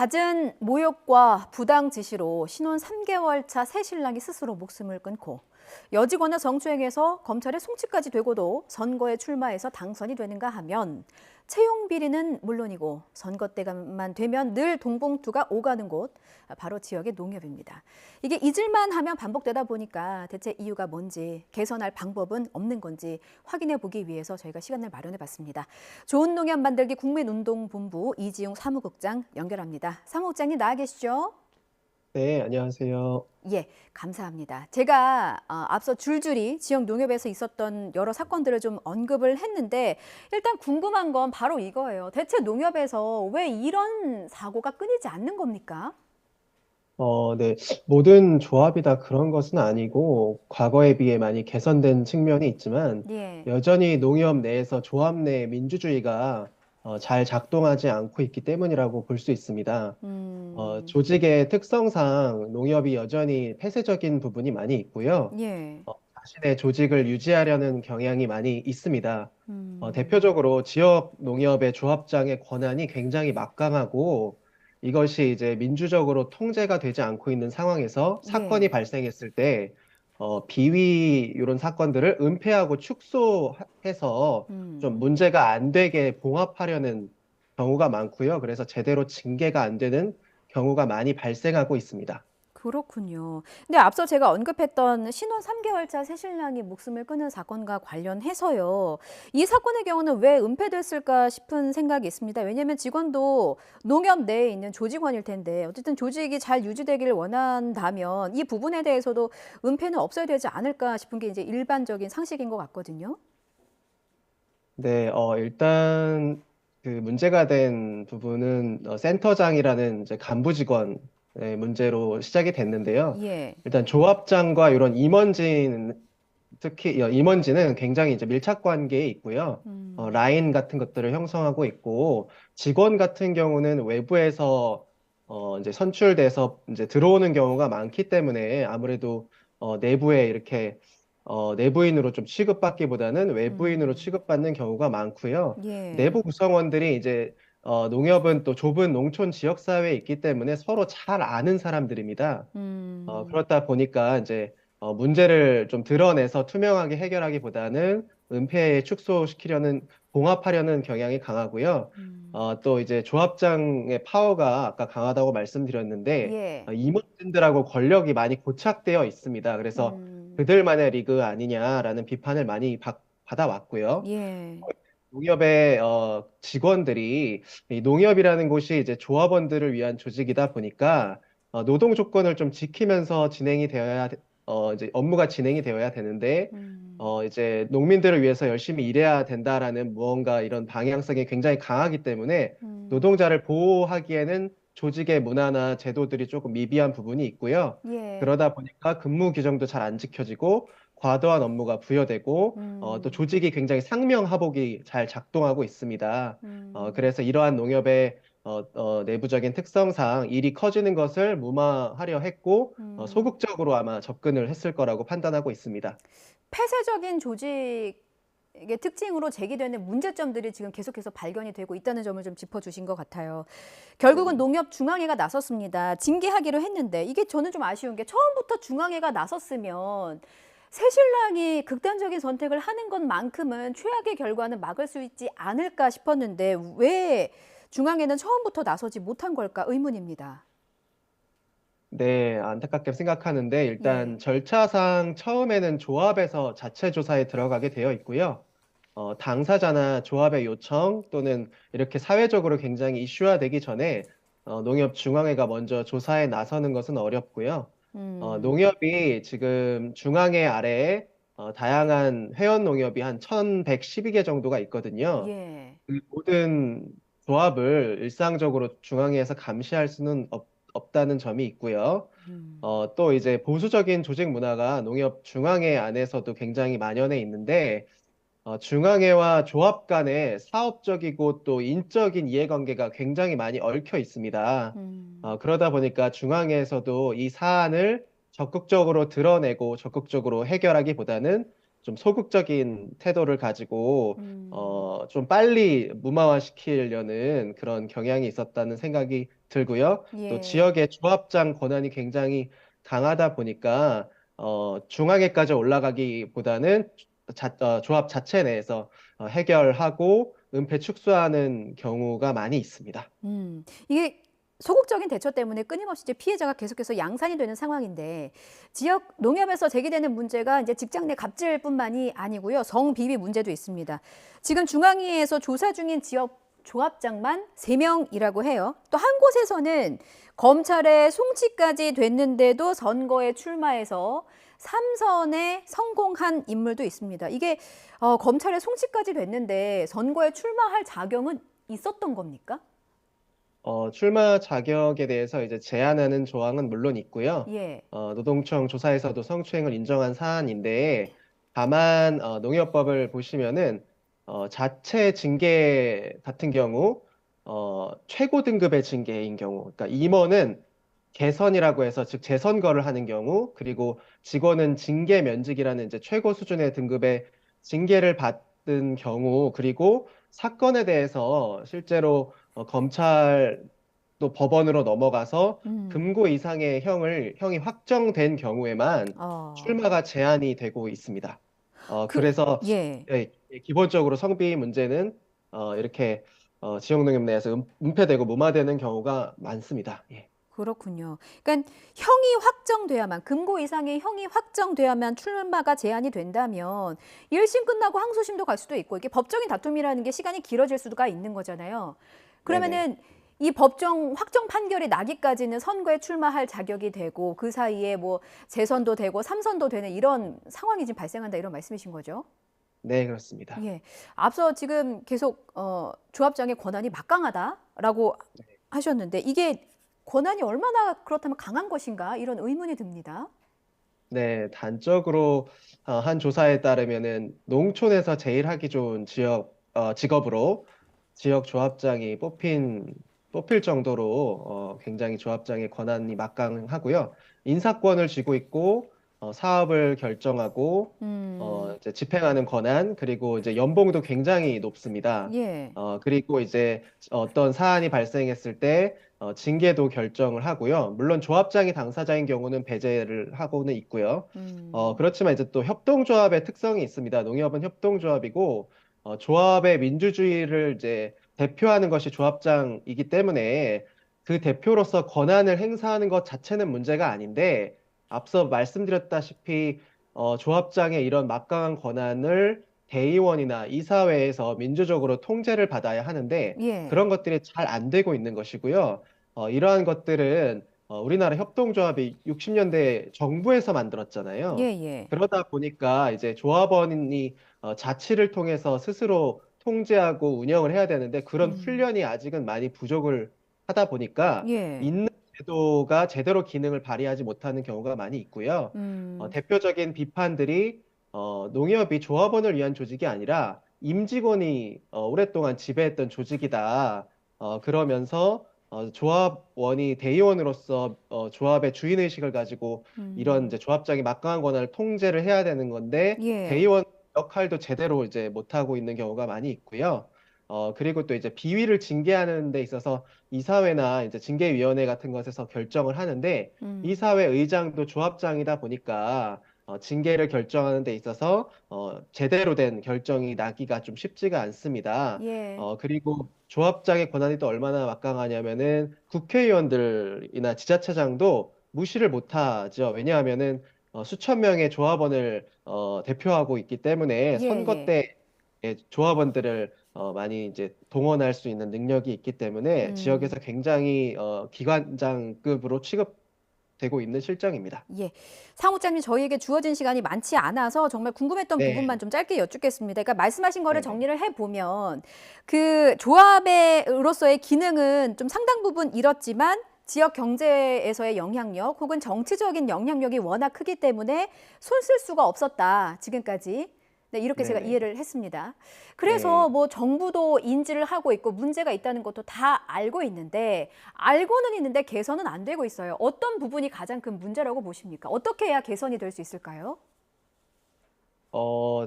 갖은 모욕과 부당 지시로 신혼 3개월 차 새 신랑이 스스로 목숨을 끊고 여직원의 성추행에서 검찰의 송치까지 되고도 선거에 출마해서 당선이 되는가 하면 채용 비리는 물론이고 선거 때만 되면 늘 돈봉투가 오가는 곳, 바로 지역의 농협입니다. 이게 잊을만 하면 반복되다 보니까 대체 이유가 뭔지, 개선할 방법은 없는 건지 확인해 보기 위해서 저희가 시간을 마련해 봤습니다. 좋은 농협 만들기 국민운동본부 이지용 사무국장 연결합니다. 사무국장님 나와 계시죠? 네, 안녕하세요. 예, 감사합니다. 제가 앞서 줄줄이 지역 농협에서 있었던 여러 사건들을 좀 언급을 했는데 일단 궁금한 건 바로 이거예요. 대체 농협에서 왜 이런 사고가 끊이지 않는 겁니까? 네. 모든 조합이 다 그런 것은 아니고, 과거에 비해 많이 개선된 측면이 있지만, 예. 여전히 농협 내에서 조합 내 민주주의가 잘 작동하지 않고 있기 때문이라고 볼 수 있습니다. 음, 조직의 특성상 농협이 여전히 폐쇄적인 부분이 많이 있고요. 예. 자신의 조직을 유지하려는 경향이 많이 있습니다. 음, 대표적으로 지역 농협의 조합장의 권한이 굉장히 막강하고 이것이 이제 민주적으로 통제가 되지 않고 있는 상황에서 사건이 예. 발생했을 때 비위 이런 사건들을 은폐하고 축소해서 좀 음. 문제가 안 되게 봉합하려는 경우가 많고요. 그래서 제대로 징계가 안 되는 경우가 많이 발생하고 있습니다. 그렇군요. 근데 앞서 제가 언급했던 신혼 3개월 차 새신랑이 목숨을 끊은 사건과 관련해서요. 이 사건의 경우는 왜 은폐됐을까 싶은 생각이 있습니다. 왜냐하면 직원도 농협 내에 있는 조직원일 텐데 어쨌든 조직이 잘 유지되기를 원한다면 이 부분에 대해서도 은폐는 없어야 되지 않을까 싶은 게 이제 일반적인 상식인 것 같거든요. 네, 일단 그 문제가 된 부분은 센터장이라는 이제 간부 직원의 문제로 시작이 됐는데요. 예. 일단 조합장과 이런 임원진, 특히 임원진은 굉장히 이제 밀착 관계에 있고요. 음. 라인 같은 것들을 형성하고 있고 직원 같은 경우는 외부에서 이제 선출돼서 이제 들어오는 경우가 많기 때문에 아무래도 내부에 이렇게 내부인으로 좀 취급받기보다는 외부인으로 음. 취급받는 경우가 많고요. 예. 내부 구성원들이 이제 농협은 또 좁은 농촌 지역 사회에 있기 때문에 서로 잘 아는 사람들입니다. 음. 그렇다 보니까 이제 문제를 좀 드러내서 투명하게 해결하기보다는 은폐에 축소시키려는, 봉합하려는 경향이 강하고요. 음. 또 이제 조합장의 파워가 아까 강하다고 말씀드렸는데, 예. 임원진들하고 권력이 많이 고착되어 있습니다. 그래서 음. 그들만의 리그 아니냐라는 비판을 많이 받아왔고요. 예. 농협의 직원들이 이 농협이라는 곳이 이제 조합원들을 위한 조직이다 보니까 노동 조건을 좀 지키면서 이제 업무가 진행이 되어야 되는데 음. 이제 농민들을 위해서 열심히 일해야 된다라는 무언가 이런 방향성이 굉장히 강하기 때문에 음. 노동자를 보호하기에는 조직의 문화나 제도들이 조금 미비한 부분이 있고요. 예. 그러다 보니까 근무 규정도 잘 안 지켜지고 과도한 업무가 부여되고 또 음. 조직이 굉장히 상명하복이 잘 작동하고 있습니다. 음. 그래서 이러한 농협의 내부적인 특성상 일이 커지는 것을 무마하려 했고 음. 소극적으로 아마 접근을 했을 거라고 판단하고 있습니다. 폐쇄적인 조직의 특징으로 제기되는 문제점들이 지금 계속해서 발견이 되고 있다는 점을 좀 짚어주신 것 같아요. 결국은 네. 농협 중앙회가 나섰습니다. 징계하기로 했는데 이게 저는 좀 아쉬운 게 처음부터 중앙회가 나섰으면 새신랑이 극단적인 선택을 하는 것만큼은 최악의 결과는 막을 수 있지 않을까 싶었는데 왜 중앙회는 처음부터 나서지 못한 걸까 의문입니다. 네, 안타깝게 생각하는데 일단 예. 절차상 처음에는 조합에서 자체 조사에 들어가게 되어 있고요. 당사자나 조합의 요청 또는 이렇게 사회적으로 굉장히 이슈화되기 전에 농협중앙회가 먼저 조사에 나서는 것은 어렵고요. 음. 농협이 지금 중앙회 아래에 다양한 회원 농협이 한 1112개 정도가 있거든요. 예. 그 모든 조합을 일상적으로 중앙회에서 감시할 수는 없다는 점이 있고요. 음. 또 이제 보수적인 조직 문화가 농협 중앙회 안에서도 굉장히 만연해 있는데 중앙회와 조합 간의 사업적이고 또 인적인 이해관계가 굉장히 많이 얽혀 있습니다. 음. 그러다 보니까 중앙회에서도 이 사안을 적극적으로 드러내고 적극적으로 해결하기보다는 좀 소극적인 태도를 가지고 음, 좀 빨리 무마화시키려는 그런 경향이 있었다는 생각이 들고요. 또 예. 지역의 조합장 권한이 굉장히 강하다 보니까 중앙에까지 올라가기보다는 조합 자체 내에서 해결하고 은폐 축소하는 경우가 많이 있습니다. 이게 소극적인 대처 때문에 끊임없이 이제 피해자가 계속해서 양산이 되는 상황인데 지역 농협에서 제기되는 문제가 이제 직장 내 갑질뿐만이 아니고요. 성비위 문제도 있습니다. 지금 중앙위에서 조사 중인 지역 조합장만 3명이라고 해요. 또 한 곳에서는 검찰에 송치까지 됐는데도 선거에 출마해서 3선에 성공한 인물도 있습니다. 이게 검찰에 송치까지 됐는데 선거에 출마할 자격은 있었던 겁니까? 출마 자격에 대해서 이제 제한하는 조항은 물론 있고요. 예. 노동청 조사에서도 성추행을 인정한 사안인데, 다만 농협법을 보시면은 자체 징계 같은 경우, 최고 등급의 징계인 경우, 그러니까 임원은 개선이라고 해서 즉 재선거를 하는 경우, 그리고 직원은 징계 면직이라는 이제 최고 수준의 등급의 징계를 받은 경우, 그리고 사건에 대해서 실제로 검찰도 법원으로 넘어가서 음. 금고 이상의 형이 확정된 경우에만 어. 출마가 제한이 되고 있습니다. 그 그래서 예. 기본적으로 성비 문제는 이렇게 지역농협 내에서 은폐되고 무마되는 경우가 많습니다. 예. 그렇군요. 그러니까 형이 확정돼야만 금고 이상의 형이 확정돼야만 출마가 제한이 된다면 1심 끝나고 항소심도 갈 수도 있고 이게 법적인 다툼이라는 게 시간이 길어질 수가 있는 거잖아요. 네네. 그러면은 이 법정 확정 판결이 나기까지는 선거에 출마할 자격이 되고 그 사이에 뭐 재선도 되고 삼선도 되는 이런 상황이 지금 발생한다 이런 말씀이신 거죠? 네, 그렇습니다. 예. 앞서 지금 계속 조합장의 권한이 막강하다라고 하셨는데 이게 권한이 얼마나 그렇다면 강한 것인가 이런 의문이 듭니다. 네, 단적으로 한 조사에 따르면은 농촌에서 제일 하기 좋은 직업으로 지역 조합장이 뽑힐 정도로 굉장히 조합장의 권한이 막강하고요. 인사권을 쥐고 있고 사업을 결정하고 음, 이제 집행하는 권한, 그리고 이제 연봉도 굉장히 높습니다. 예. 그리고 이제 어떤 사안이 발생했을 때 징계도 결정을 하고요. 물론 조합장이 당사자인 경우는 배제를 하고는 있고요. 음, 그렇지만 이제 또 협동조합의 특성이 있습니다. 농협은 협동조합이고 조합의 민주주의를 이제 대표하는 것이 조합장이기 때문에 그 대표로서 권한을 행사하는 것 자체는 문제가 아닌데, 앞서 말씀드렸다시피 조합장의 이런 막강한 권한을 대의원이나 이사회에서 민주적으로 통제를 받아야 하는데 예. 그런 것들이 잘 안 되고 있는 것이고요. 이러한 것들은 우리나라 협동조합이 60년대 정부에서 예, 만들었잖아요. 예. 그러다 보니까 이제 조합원이 자치를 통해서 스스로 통제하고 운영을 해야 되는데 그런 음, 훈련이 아직은 많이 부족을 하다 보니까 예. 있는 제도가 제대로 기능을 발휘하지 못하는 경우가 많이 있고요. 음, 대표적인 비판들이 농협이 조합원을 위한 조직이 아니라 임직원이 오랫동안 지배했던 조직이다. 그러면서 조합원이 대의원으로서 조합의 주인의식을 가지고 이런 음, 이제 조합장이 막강한 권한을 통제를 해야 되는 건데 예. 대의원 역할도 제대로 이제 못하고 있는 경우가 많이 있고요. 그리고 또 이제 비위를 징계하는 데 있어서 이사회나 이제 징계위원회 같은 것에서 결정을 하는데 음, 이사회 의장도 조합장이다 보니까 징계를 결정하는 데 있어서 제대로 된 결정이 나기가 좀 쉽지가 않습니다. 예. 그리고 조합장의 권한이 또 얼마나 막강하냐면은 국회의원들이나 지자체장도 무시를 못하죠. 왜냐하면은 수천 명의 조합원을 대표하고 있기 때문에 예, 선거 예. 때 조합원들을 많이 이제 동원할 수 있는 능력이 있기 때문에 음. 지역에서 굉장히 기관장급으로 취급되고 있는 실정입니다. 예. 사무장님 저희에게 주어진 시간이 많지 않아서 정말 궁금했던 부분만 네, 좀 짧게 여쭙겠습니다. 그러니까 말씀하신 거를 네네. 정리를 해 보면 그 조합으로서의 기능은 좀 상당 부분 잃었지만 지역 경제에서의 영향력 혹은 정치적인 영향력이 워낙 크기 때문에 손 쓸 수가 없었다. 지금까지. 네, 이렇게 제가 네네. 이해를 했습니다. 네. 그래서 뭐 정부도 인지를 하고 있고 문제가 있다는 것도 다 알고 있는데 알고는 있는데 개선은 안 되고 있어요. 어떤 부분이 가장 큰 문제라고 보십니까? 어떻게 해야 개선이 될 수 있을까요?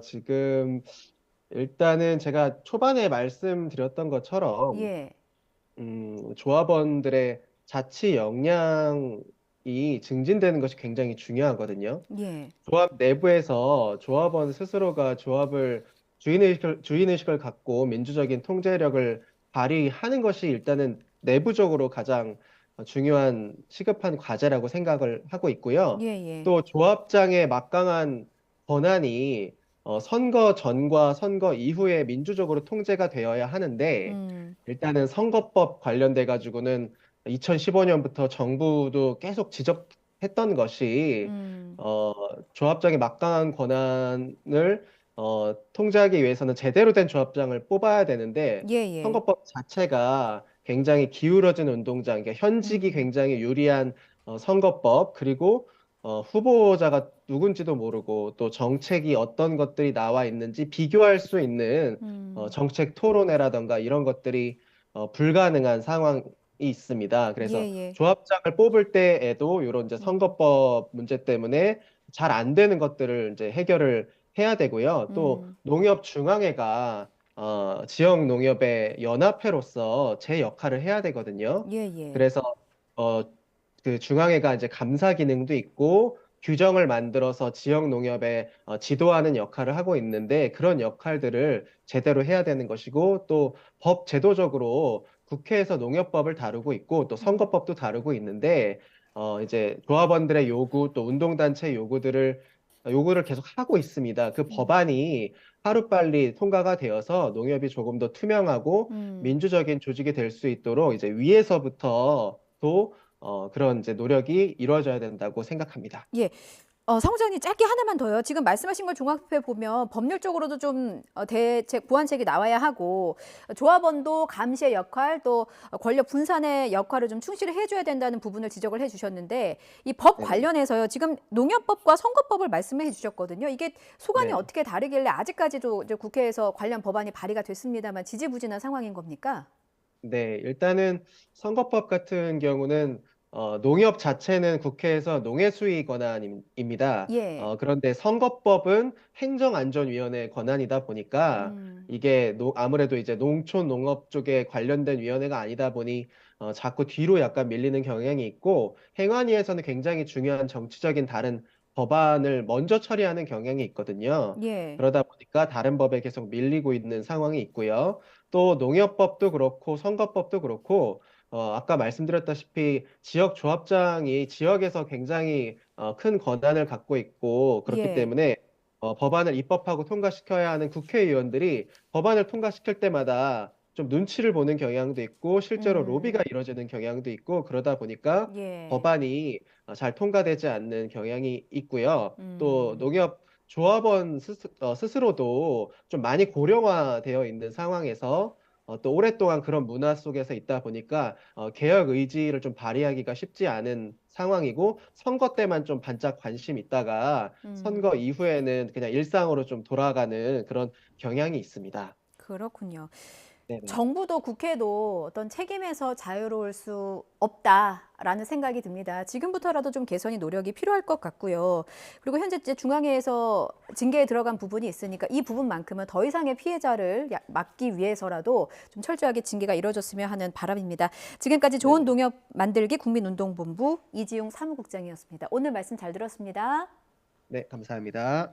지금 일단은 제가 초반에 말씀드렸던 것처럼 예, 조합원들의 자치 역량이 증진되는 것이 굉장히 중요하거든요. 예, 조합 내부에서 조합원 스스로가 조합을 주인의식을 갖고 민주적인 통제력을 발휘하는 것이 일단은 내부적으로 가장 중요한 시급한 과제라고 생각을 하고 있고요. 예, 예. 또 조합장의 막강한 권한이 선거 전과 선거 이후에 민주적으로 통제가 되어야 하는데 음, 일단은 선거법 관련돼 가지고는 2015년부터 정부도 계속 지적했던 것이 음, 어, 조합장의 막강한 권한을 통제하기 위해서는 제대로 된 조합장을 뽑아야 되는데 예, 예. 선거법 자체가 굉장히 기울어진 운동장, 그러니까 현직이 음, 굉장히 유리한 선거법, 그리고 후보자가 누군지도 모르고 또 정책이 어떤 것들이 나와 있는지 비교할 수 있는 음, 정책 토론회라던가 이런 것들이 불가능한 상황이 있습니다. 예, 그래서 예. 조합장을 뽑을 때에도 이런 이제 음, 선거법 문제 때문에 잘 안 되는 것들을 이제 해결을 해야 되고요. 또 음, 농협중앙회가 지역 농협의 연합회로서 제 역할을 해야 되거든요. 예, 예. 그래서 어, 그 중앙회가 이제 감사 기능도 있고 규정을 만들어서 지역 농협에 지도하는 역할을 하고 있는데 그런 역할들을 제대로 해야 되는 것이고 또 법 제도적으로 국회에서 농협법을 다루고 있고 또 음, 선거법도 다루고 있는데 이제 조합원들의 요구 또 운동단체 요구를 계속 하고 있습니다. 그 음, 법안이 하루빨리 통과가 되어서 농협이 조금 더 투명하고 음. 민주적인 조직이 될 수 있도록 이제 위에서부터도 그런 이제 노력이 이루어져야 된다고 생각합니다. 예. 사무장님 짧게 하나만 더요. 지금 말씀하신 걸 종합해 보면 법률적으로도 좀 대책, 보완책이 나와야 하고 조합원도 감시의 역할 또 권력 분산의 역할을 좀 충실히 해줘야 된다는 부분을 지적을 해주셨는데 이 법 네네. 관련해서요. 지금 농협법과 선거법을 말씀해 주셨거든요. 이게 소관이 네. 어떻게 다르길래 아직까지도 이제 국회에서 관련 법안이 발의가 됐습니다만 지지부진한 상황인 겁니까? 네, 일단은 선거법 같은 경우는 농협 자체는 국회에서 농해수위 권한입니다. 예. 그런데 선거법은 행정안전위원회 권한이다 보니까 음, 이게 아무래도 이제 농촌 농업 쪽에 관련된 위원회가 아니다 보니 자꾸 뒤로 약간 밀리는 경향이 있고 행안위에서는 굉장히 중요한 정치적인 다른 법안을 먼저 처리하는 경향이 있거든요. 예. 그러다 보니까 다른 법에 계속 밀리고 있는 상황이 있고요. 또 농협법도 그렇고 선거법도 그렇고 아까 말씀드렸다시피 지역 조합장이 지역에서 굉장히 큰 권한을 갖고 있고 그렇기 예. 때문에 법안을 입법하고 통과시켜야 하는 국회의원들이 법안을 통과시킬 때마다 좀 눈치를 보는 경향도 있고 실제로 로비가 음, 이루어지는 경향도 있고 그러다 보니까 예. 법안이 잘 통과되지 않는 경향이 있고요. 또 음, 농협 조합원 스스로도 좀 많이 고령화되어 있는 상황에서 또 오랫동안 그런 문화 속에서 있다 보니까 개혁 의지를 좀 발휘하기가 쉽지 않은 상황이고 선거 때만 좀 반짝 관심 있다가 선거 음. 이후에는 그냥 일상으로 좀 돌아가는 그런 경향이 있습니다. 그렇군요. 네네. 정부도 국회도 어떤 책임에서 자유로울 수 없다라는 생각이 듭니다. 지금부터라도 좀 개선이 노력이 필요할 것 같고요. 그리고 현재 이제 중앙회에서 징계에 들어간 부분이 있으니까 이 부분만큼은 더 이상의 피해자를 막기 위해서라도 좀 철저하게 징계가 이루어졌으면 하는 바람입니다. 지금까지 좋은 네네. 농협 만들기 국민운동본부 이지용 사무국장이었습니다. 오늘 말씀 잘 들었습니다. 네, 감사합니다.